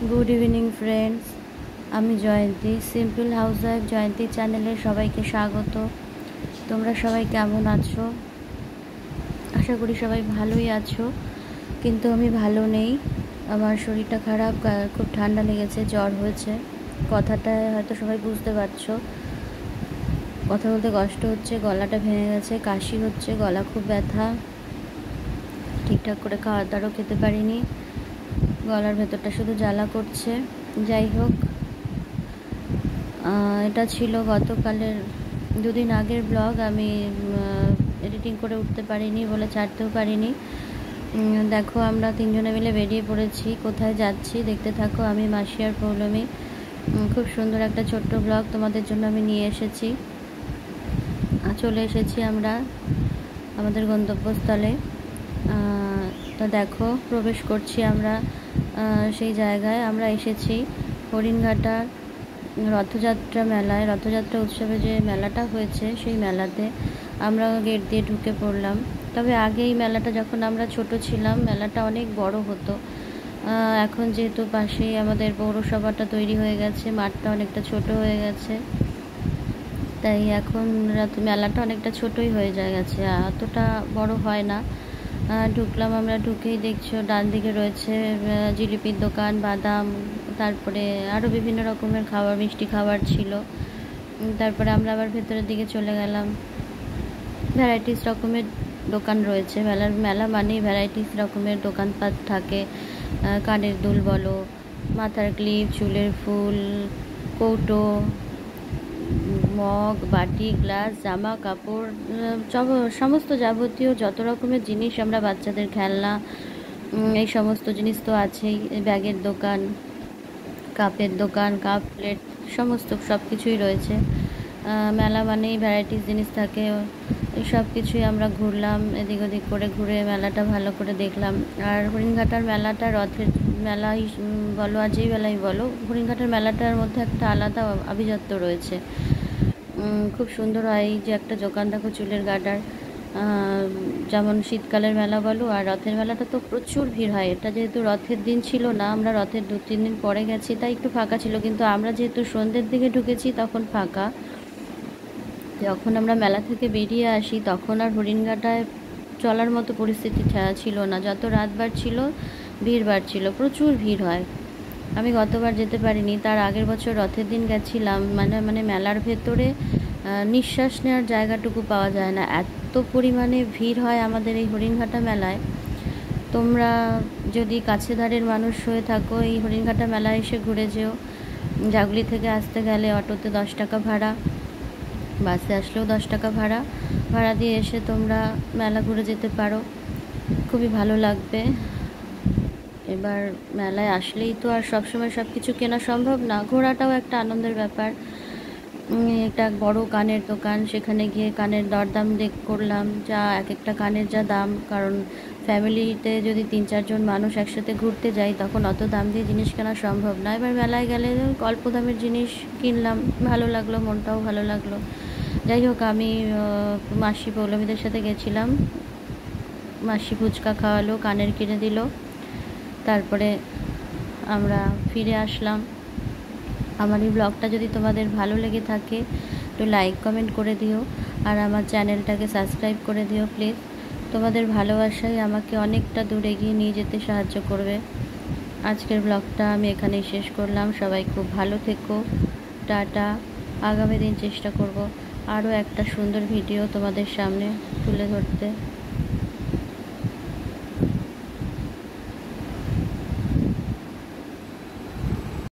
Good evening friends, আমি জয়ন্তী। Simple housewife জয়ন্তী চ্যানেলে সবাইকে স্বাগত। তোমরা সবাই কেমন আছো? আশা করি সবাই ভালোই আছো, কিন্তু আমি ভালো নেই। আমার শরীরটা খারাপ, খুব ঠান্ডা লেগেছে, জ্বর হয়েছে। কথাটা হয়তো সবাই বুঝতে পারছো। কথা বলতে কষ্ট হচ্ছে, গলাটা ভেঙে গেছে, কাশি হচ্ছে, গলা খুব ব্যথা, ঠিকঠাক করে খাওয়ার দাওয়ারও খেতে পারিনি, গলার ভেতরটা শুধু জ্বালা করছে। যাই হোক, এটা ছিল গতকালের দুদিন আগের ব্লগ। আমি এডিটিং করে উঠতে পারিনি বলে ছাড়তেও পারিনি। দেখো, আমরা তিনজনে মিলে বেরিয়ে পড়েছি। কোথায় যাচ্ছি দেখতে থাকো। আমি, মাসি আর পৌলমী। খুব সুন্দর একটা ছোট্ট ব্লগ তোমাদের জন্য আমি নিয়ে এসেছি। চলে এসেছি আমরা আমাদের গন্তব্যস্থলে। তো দেখো, প্রবেশ করছি আমরা সেই জায়গায়। আমরা এসেছি হরিণঘাটার রথযাত্রা মেলায়, রথযাত্রা উৎসবে যে মেলাটা হয়েছে সেই মেলাতে আমরা গেট দিয়ে ঢুকে পড়লাম। তবে আগে এই মেলাটা, যখন আমরা ছোট ছিলাম, মেলাটা অনেক বড় হতো। এখন যেহেতু পাশেই আমাদের পৌরসভাটা তৈরি হয়ে গেছে, মাঠটা অনেকটা ছোট হয়ে গেছে, তাই এখন মেলাটা অনেকটা ছোটই হয়ে গেছে, অতটা বড় হয় না। ঢুকলাম আমরা, ঢুকেই দেখছো ডান দিকে রয়েছে জিলিপির দোকান, বাদাম, তারপরে আরও বিভিন্ন রকমের খাবার, মিষ্টি খাবার ছিল। তারপরে আমরা আবার ভেতরের দিকে চলে গেলাম। ভ্যারাইটিস রকমের দোকান রয়েছে। মেলা মানেই ভ্যারাইটিস রকমের দোকানপাট থাকে। কানের দুল বলো, মাথার ক্লিপ, চুলের ফুল, কৌটো, মগ, বাটি, গ্লাস, জামা কাপড়, সমস্ত যাবতীয় যত রকমের জিনিস, আমরা বাচ্চাদের খেলনা, এই সমস্ত জিনিস তো আছেই। ব্যাগের দোকান, কাপের দোকান, কাপ প্লেট, সব কিছুই রয়েছে। মেলা মানেই ভ্যারাইটিস জিনিস থাকে। এই সব কিছুই আমরা ঘুরলাম, এদিক ওদিক করে ঘুরে মেলাটা ভালো করে দেখলাম। আর হরিণঘাটার মেলাটা রথের মেলাই বলো আর যেই মেলাই বলো, হরিণঘাটার মেলাটার মধ্যে একটা আলাদা আভিজাত্য রয়েছে। খুব সুন্দর হয়। এই যে একটা দোকান দেখো, চুলের গার্ডার। যেমন শীতকালের মেলা বলো আর রথের মেলাটা তো প্রচুর ভিড় হয়। এটা যেহেতু রথের দিন ছিল না, আমরা রথের 2-3 দিন পরে গেছি, তাই একটু ফাঁকা ছিল। কিন্তু আমরা যেহেতু সন্ধ্যের দিকে ঢুকেছি, তখন ফাঁকা। যখন আমরা মেলা থেকে বেরিয়ে আসি, তখন আর হরিণঘাটায় চলার মতো পরিস্থিতি ছিল না। যত রাত বাড়ছিল, ভিড় বাড়ছিল, প্রচুর ভিড় হয়। আমি গতবার যেতে পারিনি, তার আগের বছর রথের দিন গেছিলাম। মানে মেলার ভেতরে নিঃশ্বাস নেওয়ার জায়গাটুকু পাওয়া যায় না, এত পরিমাণে ভিড় হয় আমাদের এই হরিণঘাটা মেলায়। তোমরা যদি কাছে ধারের মানুষ হয়ে থাকো, এই হরিণঘাটা মেলায় এসে ঘুরে যেও। জাগুলি থেকে আসতে গেলে অটোতে 10 টাকা ভাড়া, বাসে আসলেও 10 টাকা ভাড়া দিয়ে এসে তোমরা মেলা ঘুরে যেতে পারো। খুবই ভালো লাগবে। এবার মেলায় আসলেই তো আর সবসময় সব কিছু কেনা সম্ভব না, ঘোরাটাও একটা আনন্দের ব্যাপার। একটা বড় কানের দোকান, সেখানে গিয়ে কানের দরদাম করলাম। যা এক একটা কানের যা দাম, কারণ ফ্যামিলিতে যদি 3-4 জন মানুষ একসাথে ঘুরতে যাই, তখন অত দাম দিয়ে জিনিস কেনা সম্ভব না। এবার মেলায় গেলে অল্প দামের জিনিস কিনলাম, ভালো লাগলো, মনটাও ভালো লাগলো। যাই হোক, আমি মাসি পৌলমীদের সাথে গেছিলাম। মাসি ফুচকা খাওয়ালো, কানের কিনে দিল, তারপরে আমরা ফিরে আসলাম। আমার এই ব্লগটা যদি তোমাদের ভালো লেগে থাকে, একটু লাইক কমেন্ট করে দিও, আর আমার চ্যানেলটাকে সাবস্ক্রাইব করে দিও প্লিজ। তোমাদের ভালোবাসাই আমাকে অনেকটা দূর এগিয়ে নিয়ে যেতে সাহায্য করবে। আজকের ব্লগটা আমি এখানেই শেষ করলাম। সবাই খুব ভালো থেকো, টাটা। আগামী দিন চেষ্টা করব আরও একটা সুন্দর ভিডিও তোমাদের সামনে তুলে ধরতে।